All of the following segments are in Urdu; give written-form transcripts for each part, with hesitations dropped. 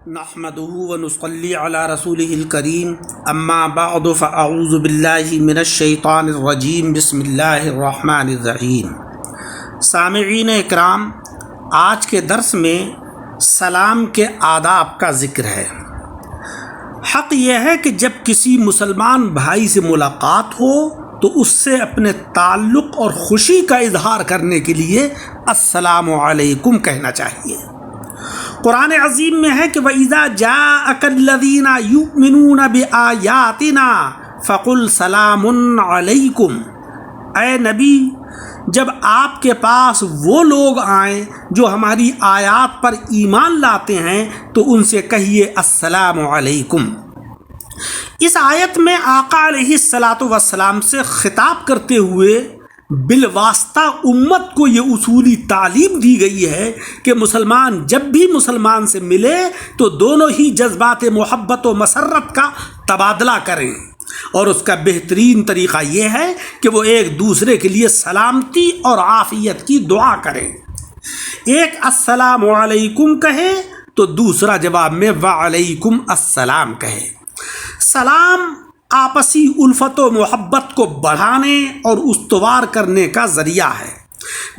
نحمده ونصلي على رسوله الكريم اما بعد فاعوذ باللہ من الشیطان الرجیم بسم اللہ الرحمن الرحیم۔ سامعین اکرام، آج کے درس میں سلام کے آداب کا ذکر ہے۔ حق یہ ہے کہ جب کسی مسلمان بھائی سے ملاقات ہو تو اس سے اپنے تعلق اور خوشی کا اظہار کرنے کے لیے السلام علیکم کہنا چاہیے۔ قرآن عظیم میں ہے کہ وَإِذَا جَاءَكَ الَّذِينَ يُؤْمِنُونَ بِآيَاتِنَا فَقُلْ سَلَامٌ عَلَيْكُمْ۔ اے نبی، جب آپ کے پاس وہ لوگ آئیں جو ہماری آیات پر ایمان لاتے ہیں تو ان سے کہیے السلام علیکم۔ اس آیت میں آقا علیہ الصلاۃ والسلام سے خطاب کرتے ہوئے بالواسطہ امت کو یہ اصولی تعلیم دی گئی ہے کہ مسلمان جب بھی مسلمان سے ملے تو دونوں ہی جذبات محبت و مسرت کا تبادلہ کریں، اور اس کا بہترین طریقہ یہ ہے کہ وہ ایک دوسرے کے لیے سلامتی اور عافیت کی دعا کریں۔ ایک السلام علیکم کہے تو دوسرا جواب میں وعلیکم السلام کہے۔ سلام آپسی الفت و محبت کو بڑھانے اور استوار کرنے کا ذریعہ ہے۔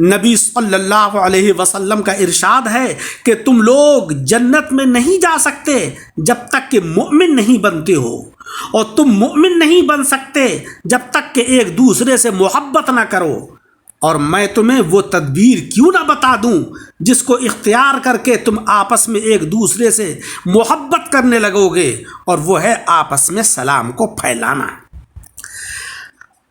نبی صلی اللہ علیہ وسلم کا ارشاد ہے کہ تم لوگ جنت میں نہیں جا سکتے جب تک کہ مؤمن نہیں بنتے ہو، اور تم مؤمن نہیں بن سکتے جب تک کہ ایک دوسرے سے محبت نہ کرو، اور میں تمہیں وہ تدبیر کیوں نہ بتا دوں جس کو اختیار کر کے تم آپس میں ایک دوسرے سے محبت کرنے لگو گے، اور وہ ہے آپس میں سلام کو پھیلانا۔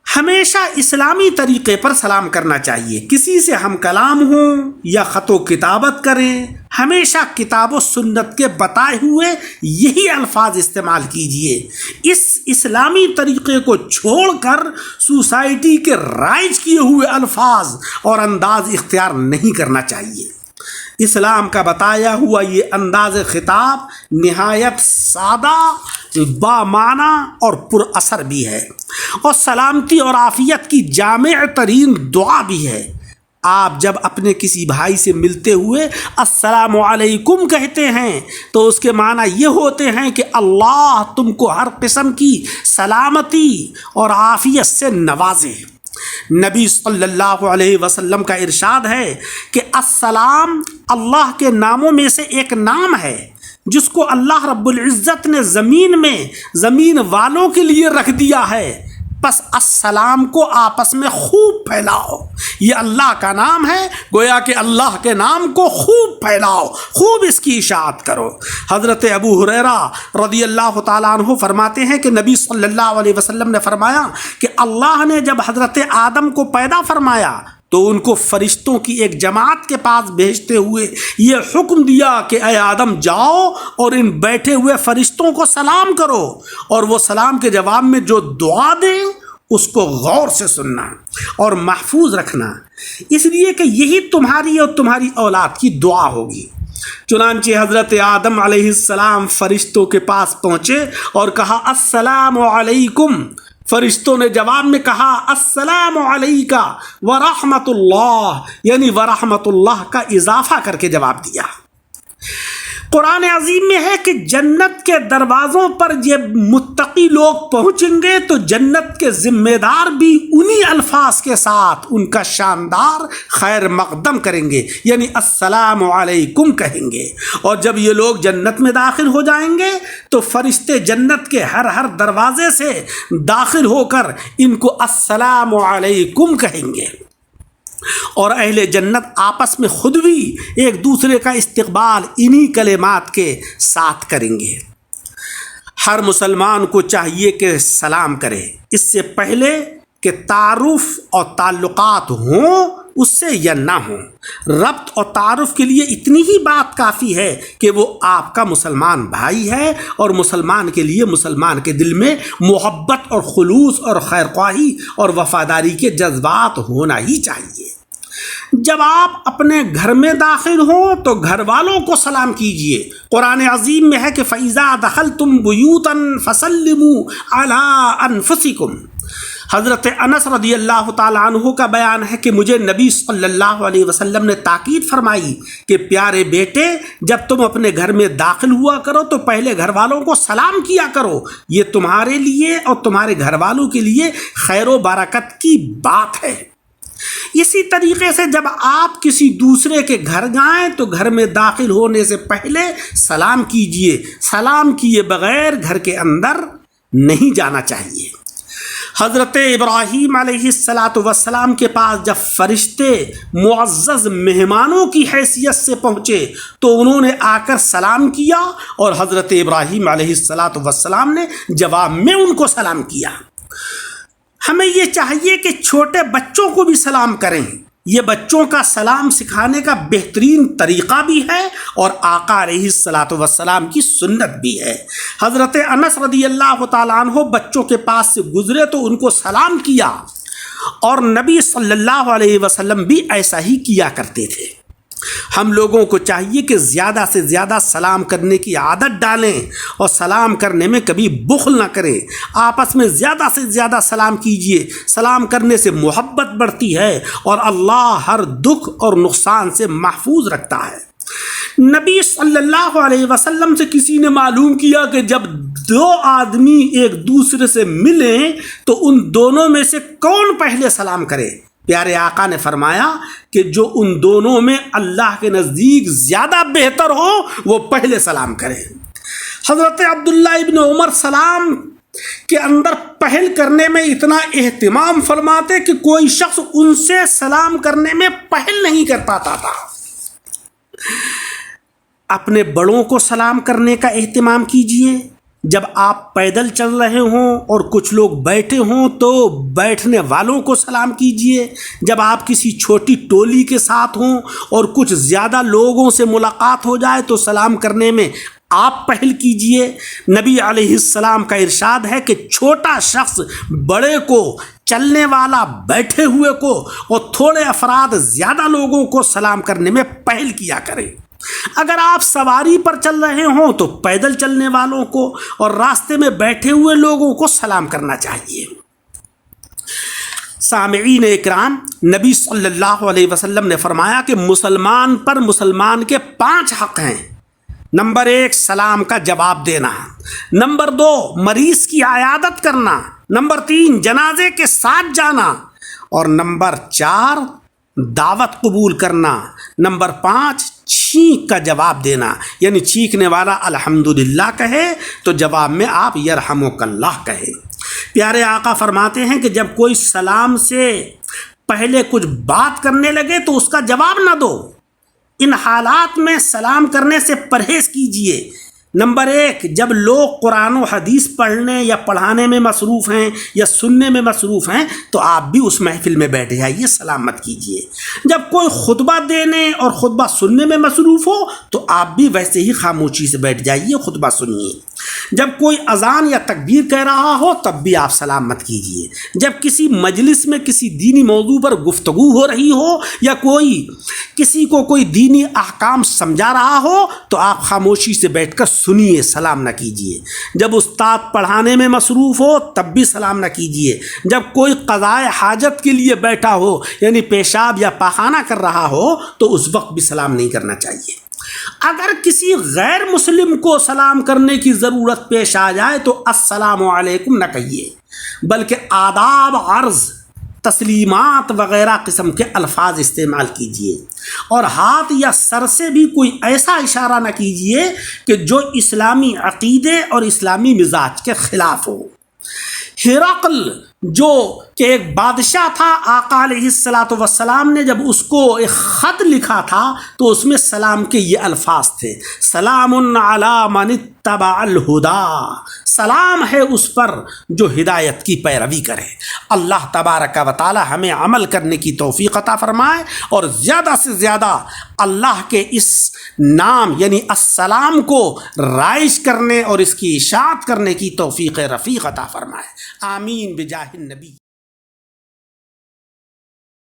ہمیشہ اسلامی طریقے پر سلام کرنا چاہیے۔ کسی سے ہم کلام ہوں یا خط و کتابت کریں، ہمیشہ کتاب و سنت کے بتائے ہوئے یہی الفاظ استعمال کیجیے۔ اس اسلامی طریقے کو چھوڑ کر سوسائٹی کے رائج کیے ہوئے الفاظ اور انداز اختیار نہیں کرنا چاہیے۔ اسلام کا بتایا ہوا یہ انداز خطاب نہایت سادہ، بامعنی اور پر اثر بھی ہے، اور سلامتی اور عافیت کی جامع ترین دعا بھی ہے۔ آپ جب اپنے کسی بھائی سے ملتے ہوئے السلام علیکم کہتے ہیں تو اس کے معنی یہ ہوتے ہیں کہ اللہ تم کو ہر قسم کی سلامتی اور عافیت سے نوازے۔ نبی صلی اللہ علیہ وسلم کا ارشاد ہے کہ السلام اللہ کے ناموں میں سے ایک نام ہے جس کو اللہ رب العزت نے زمین میں زمین والوں کے لیے رکھ دیا ہے، بس السلام کو آپس میں خوب پھیلاؤ۔ یہ اللہ کا نام ہے، گویا کہ اللہ کے نام کو خوب پھیلاؤ، خوب اس کی اشاعت کرو۔ حضرت ابو ہریرہ رضی اللہ تعالیٰ عنہ فرماتے ہیں کہ نبی صلی اللہ علیہ وسلم نے فرمایا کہ اللہ نے جب حضرت آدم کو پیدا فرمایا تو ان کو فرشتوں کی ایک جماعت کے پاس بھیجتے ہوئے یہ حکم دیا کہ اے آدم جاؤ اور ان بیٹھے ہوئے فرشتوں کو سلام کرو، اور وہ سلام کے جواب میں جو دعا دیں اس کو غور سے سننا اور محفوظ رکھنا، اس لیے کہ یہی تمہاری اور تمہاری اولاد کی دعا ہوگی۔ چنانچہ حضرت آدم علیہ السلام فرشتوں کے پاس پہنچے اور کہا السلام علیکم۔ فرشتوں نے جواب میں کہا السلام علیکہ ورحمۃ اللہ، یعنی ورحمۃ اللہ کا اضافہ کر کے جواب دیا۔ قرآن عظیم میں ہے کہ جنت کے دروازوں پر جب متقی لوگ پہنچیں گے تو جنت کے ذمہ دار بھی انہی الفاظ کے ساتھ ان کا شاندار خیر مقدم کریں گے، یعنی السلام علیکم کہیں گے، اور جب یہ لوگ جنت میں داخل ہو جائیں گے تو فرشتے جنت کے ہر دروازے سے داخل ہو کر ان کو السلام علیکم کہیں گے، اور اہل جنت آپس میں خود بھی ایک دوسرے کا استقبال انہی کلمات کے ساتھ کریں گے۔ ہر مسلمان کو چاہیے کہ سلام کرے، اس سے پہلے کہ تعارف اور تعلقات ہوں اس سے یا نہ ہوں۔ ربط اور تعارف کے لیے اتنی ہی بات کافی ہے کہ وہ آپ کا مسلمان بھائی ہے، اور مسلمان کے لیے مسلمان کے دل میں محبت اور خلوص اور خیر خواہی اور وفاداری کے جذبات ہونا ہی چاہیے۔ جب آپ اپنے گھر میں داخل ہوں تو گھر والوں کو سلام کیجیے۔ قرآن عظیم میں ہے کہ فَإِذَا دَخَلْتُمْ بُيُوتًا فَسَلِّمُوا عَلَىٰ أَنفُسِكُمْ۔ حضرت انس رضی اللہ تعالیٰ عنہ کا بیان ہے کہ مجھے نبی صلی اللہ علیہ وسلم نے تاکید فرمائی کہ پیارے بیٹے، جب تم اپنے گھر میں داخل ہوا کرو تو پہلے گھر والوں کو سلام کیا کرو، یہ تمہارے لیے اور تمہارے گھر والوں کے لیے خیر و برکت کی بات ہے۔ اسی طریقے سے جب آپ کسی دوسرے کے گھر جائیں تو گھر میں داخل ہونے سے پہلے سلام کیجئے، سلام کیے بغیر گھر کے اندر نہیں جانا چاہیے۔ حضرت ابراہیم علیہ السلام کے پاس جب فرشتے معزز مہمانوں کی حیثیت سے پہنچے تو انہوں نے آ کر سلام کیا اور حضرت ابراہیم علیہ السلام نے جواب میں ان کو سلام کیا۔ ہمیں یہ چاہیے کہ چھوٹے بچوں کو بھی سلام کریں، یہ بچوں کا سلام سکھانے کا بہترین طریقہ بھی ہے اور آقا علیہ السلام کی سنت بھی ہے۔ حضرت انس رضی اللہ تعالیٰ عنہ بچوں کے پاس سے گزرے تو ان کو سلام کیا، اور نبی صلی اللہ علیہ وسلم بھی ایسا ہی کیا کرتے تھے۔ ہم لوگوں کو چاہیے کہ زیادہ سے زیادہ سلام کرنے کی عادت ڈالیں اور سلام کرنے میں کبھی بخل نہ کریں۔ آپس میں زیادہ سے زیادہ سلام کیجیے، سلام کرنے سے محبت بڑھتی ہے اور اللہ ہر دکھ اور نقصان سے محفوظ رکھتا ہے۔ نبی صلی اللہ علیہ وسلم سے کسی نے معلوم کیا کہ جب دو آدمی ایک دوسرے سے ملیں تو ان دونوں میں سے کون پہلے سلام کرے؟ پیارے آقا نے فرمایا کہ جو ان دونوں میں اللہ کے نزدیک زیادہ بہتر ہو وہ پہلے سلام کرے۔ حضرت عبداللہ ابن عمر سلام کے اندر پہل کرنے میں اتنا اہتمام فرماتے کہ کوئی شخص ان سے سلام کرنے میں پہل نہیں کر پاتا تھا۔ اپنے بڑوں کو سلام کرنے کا اہتمام کیجیے۔ جب آپ پیدل چل رہے ہوں اور کچھ لوگ بیٹھے ہوں تو بیٹھنے والوں کو سلام کیجیے۔ جب آپ کسی چھوٹی ٹولی کے ساتھ ہوں اور کچھ زیادہ لوگوں سے ملاقات ہو جائے تو سلام کرنے میں آپ پہل کیجیے۔ نبی علیہ السلام کا ارشاد ہے کہ چھوٹا شخص بڑے کو، چلنے والا بیٹھے ہوئے کو، اور تھوڑے افراد زیادہ لوگوں کو سلام کرنے میں پہل کیا کریں۔ اگر آپ سواری پر چل رہے ہوں تو پیدل چلنے والوں کو اور راستے میں بیٹھے ہوئے لوگوں کو سلام کرنا چاہیے۔ سامعین اکرام، نبی صلی اللہ علیہ وسلم نے فرمایا کہ مسلمان پر مسلمان کے 5 حق ہیں۔ نمبر 1 سلام کا جواب دینا، نمبر 2 مریض کی عیادت کرنا، نمبر 3 جنازے کے ساتھ جانا، اور نمبر 4 دعوت قبول کرنا، نمبر 5 چھینک کا جواب دینا، یعنی چھینکنے والا الحمدللہ کہے تو جواب میں آپ یرحمک اللہ کہے۔ پیارے آقا فرماتے ہیں کہ جب کوئی سلام سے پہلے کچھ بات کرنے لگے تو اس کا جواب نہ دو۔ ان حالات میں سلام کرنے سے پرہیز کیجیے۔ نمبر 1 جب لوگ قرآن و حدیث پڑھنے یا پڑھانے میں مصروف ہیں یا سننے میں مصروف ہیں تو آپ بھی اس محفل میں بیٹھ جائیے، سلام مت کیجیے۔ جب کوئی خطبہ دینے اور خطبہ سننے میں مصروف ہو تو آپ بھی ویسے ہی خاموشی سے بیٹھ جائیے، خطبہ سنیے۔ جب کوئی اذان یا تکبیر کہہ رہا ہو تب بھی آپ سلام مت کیجیے۔ جب کسی مجلس میں کسی دینی موضوع پر گفتگو ہو رہی ہو یا کسی کو کوئی دینی احکام سمجھا رہا ہو تو آپ خاموشی سے بیٹھ کر سنیے، سلام نہ کیجیے۔ جب استاد پڑھانے میں مصروف ہو تب بھی سلام نہ کیجیے۔ جب کوئی قضائے حاجت کے لیے بیٹھا ہو یعنی پیشاب یا پاخانہ کر رہا ہو تو اس وقت بھی سلام نہیں کرنا چاہیے۔ اگر کسی غیر مسلم کو سلام کرنے کی ضرورت پیش آ جائے تو السلام علیکم نہ کہیے، بلکہ آداب، عرض، تسلیمات وغیرہ قسم کے الفاظ استعمال کیجیے، اور ہاتھ یا سر سے بھی کوئی ایسا اشارہ نہ کیجیے کہ جو اسلامی عقیدے اور اسلامی مزاج کے خلاف ہو۔ ہرقل جو کہ ایک بادشاہ تھا، آقا علیہ السلام نے جب اس کو ایک خط لکھا تھا تو اس میں سلام کے یہ الفاظ تھے: سلام علی من اتبع الہدی، سلام ہے اس پر جو ہدایت کی پیروی کرے۔ اللہ تبارک و تعالی ہمیں عمل کرنے کی توفیق عطا فرمائے اور زیادہ سے زیادہ اللہ کے اس نام یعنی السلام کو رائج کرنے اور اس کی اشاعت کرنے کی توفیق رفیق عطا فرمائے۔ آمین بجاہ النبی۔